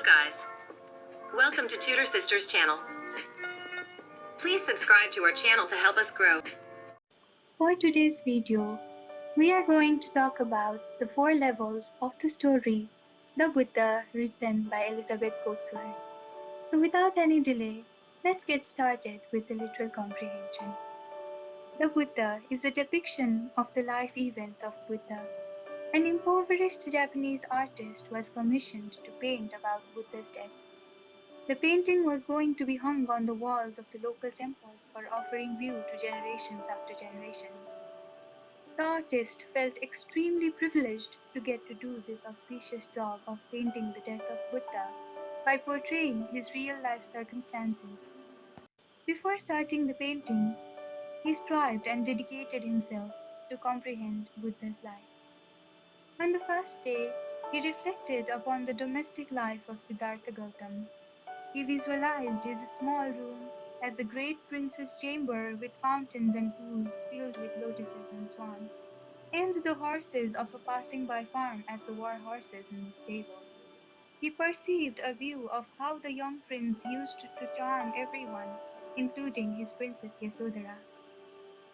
guys. Welcome to Tutor Sisters channel. Please subscribe to our channel to help us grow. For today's video, we are going to talk about the 4 levels of the story, The Buddha, written by Elizabeth Kotsur. So without any delay, let's get started with the literal comprehension. The Buddha is a depiction of the life events of Buddha. An impoverished Japanese artist was commissioned to paint about Buddha's death. The painting was going to be hung on the walls of the local temples for offering view to generations after generations. The artist felt extremely privileged to get to do this auspicious job of painting the death of Buddha by portraying his real-life circumstances. Before starting the painting, he strived and dedicated himself to comprehend Buddha's life. On the first day, he reflected upon the domestic life of Siddhartha Gautam. He visualized his small room as the great prince's chamber with fountains and pools filled with lotuses and swans, and the horses of a passing-by farm as the war horses in the stable. He perceived a view of how the young prince used to charm everyone, including his princess Yasodhara.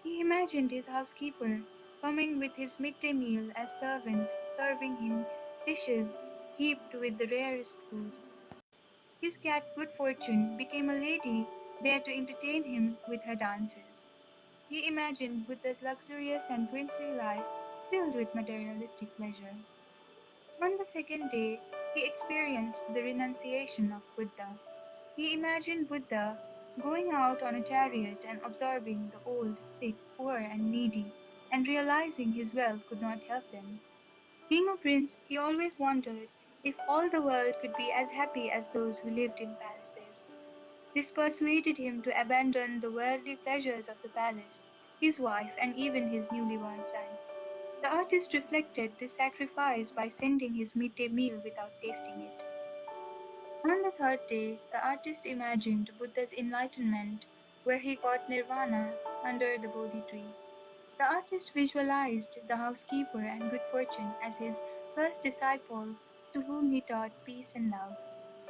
He imagined his housekeeper coming with his midday meal as servants serving him dishes heaped with the rarest food. His cat Good Fortune became a lady there to entertain him with her dances. He imagined Buddha's luxurious and princely life filled with materialistic pleasure. On the second day, he experienced the renunciation of Buddha. He imagined Buddha going out on a chariot and observing the old, sick, poor, and needy, and realizing his wealth could not help them. Being a prince, he always wondered if all the world could be as happy as those who lived in palaces. This persuaded him to abandon the worldly pleasures of the palace, his wife, and even his newly born son. The artist reflected this sacrifice by sending his midday meal without tasting it. On the third day, the artist imagined Buddha's enlightenment, where he got nirvana under the Bodhi tree. The artist visualized the housekeeper and Good Fortune as his first disciples to whom he taught peace and love.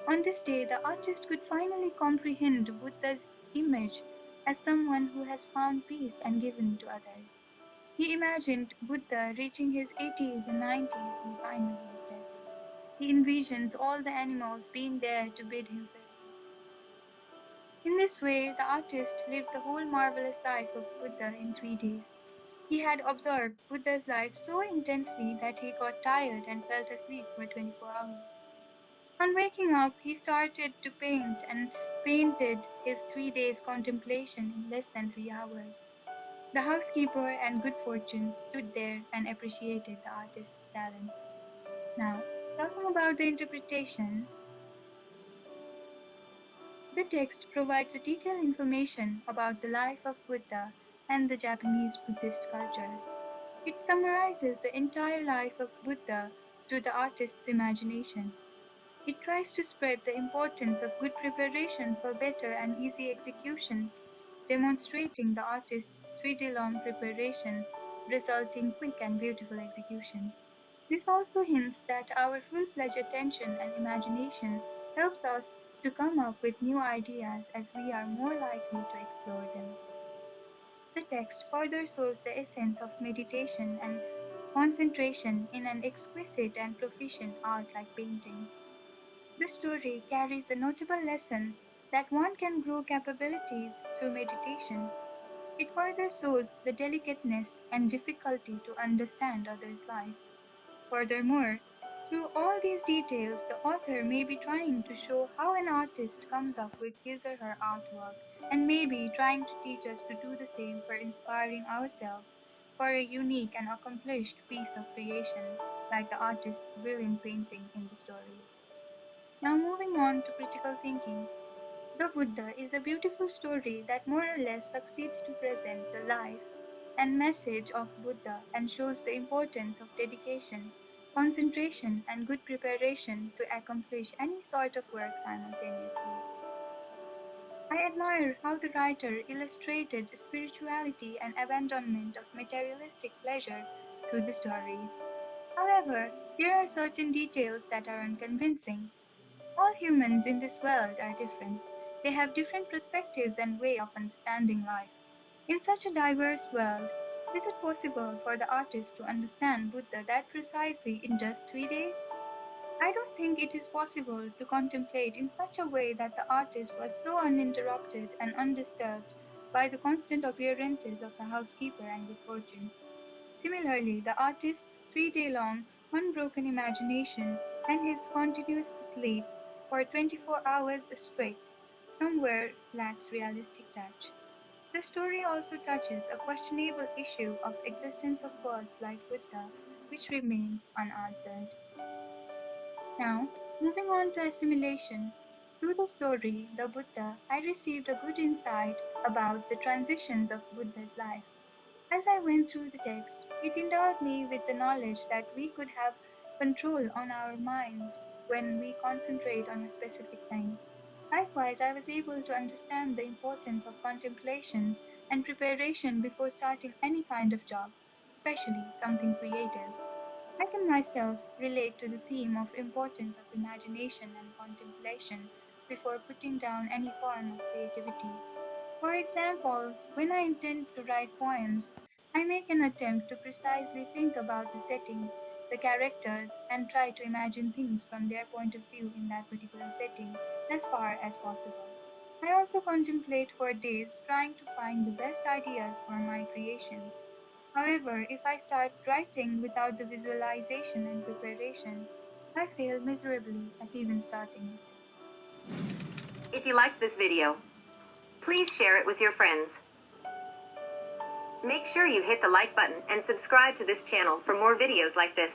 On this day, the artist could finally comprehend Buddha's image as someone who has found peace and given to others. He imagined Buddha reaching his 80s and 90s and finally his death. He envisions all the animals being there to bid him farewell. In this way, the artist lived the whole marvelous life of Buddha in 3 days. He had observed Buddha's life so intensely that he got tired and fell asleep for 24 hours. On waking up, he started to paint and painted his 3 days contemplation in less than 3 hours. The housekeeper and Good Fortune stood there and appreciated the artist's talent. Now, talking about the interpretation, the text provides a detailed information about the life of Buddha and the Japanese Buddhist culture. It summarizes the entire life of Buddha through the artist's imagination. It tries to spread the importance of good preparation for better and easy execution, demonstrating the artist's 3-day-long preparation, resulting quick and beautiful execution. This also hints that our full-fledged attention and imagination helps us to come up with new ideas as we are more likely to explore them. The text further shows the essence of meditation and concentration in an exquisite and proficient art like painting. The story carries a notable lesson that one can grow capabilities through meditation. It further shows the delicateness and difficulty to understand others' life. Furthermore, through all these details, the author may be trying to show how an artist comes up with his or her artwork, and may be trying to teach us to do the same for inspiring ourselves for a unique and accomplished piece of creation, like the artist's brilliant painting in the story. Now, moving on to critical thinking. The Buddha is a beautiful story that more or less succeeds to present the life and message of Buddha and shows the importance of dedication, concentration, and good preparation to accomplish any sort of work simultaneously. I admire how the writer illustrated spirituality and abandonment of materialistic pleasure through the story. However, there are certain details that are unconvincing. All humans in this world are different. They have different perspectives and way of understanding life. In such a diverse world, is it possible for the artist to understand Buddha that precisely in just 3 days? I don't think it is possible to contemplate in such a way that the artist was so uninterrupted and undisturbed by the constant appearances of the housekeeper and good fortune. Similarly, the artist's 3 day long, unbroken imagination and his continuous sleep for 24 hours straight somewhere lacks realistic touch. The story also touches a questionable issue of existence of gods like Buddha, which remains unanswered. Now, moving on to assimilation. Through the story, The Buddha, I received a good insight about the transitions of Buddha's life. As I went through the text, it endowed me with the knowledge that we could have control on our mind when we concentrate on a specific thing. Likewise, I was able to understand the importance of contemplation and preparation before starting any kind of job, especially something creative. I can myself relate to the theme of importance of imagination and contemplation before putting down any form of creativity. For example, when I intend to write poems, I make an attempt to precisely think about the settings, the characters, and try to imagine things from their point of view in that particular setting as far as possible. I also contemplate for days trying to find the best ideas for my creations. However, if I start writing without the visualization and preparation, I fail miserably at even starting it. If you liked this video, please share it with your friends. Make sure you hit the like button and subscribe to this channel for more videos like this.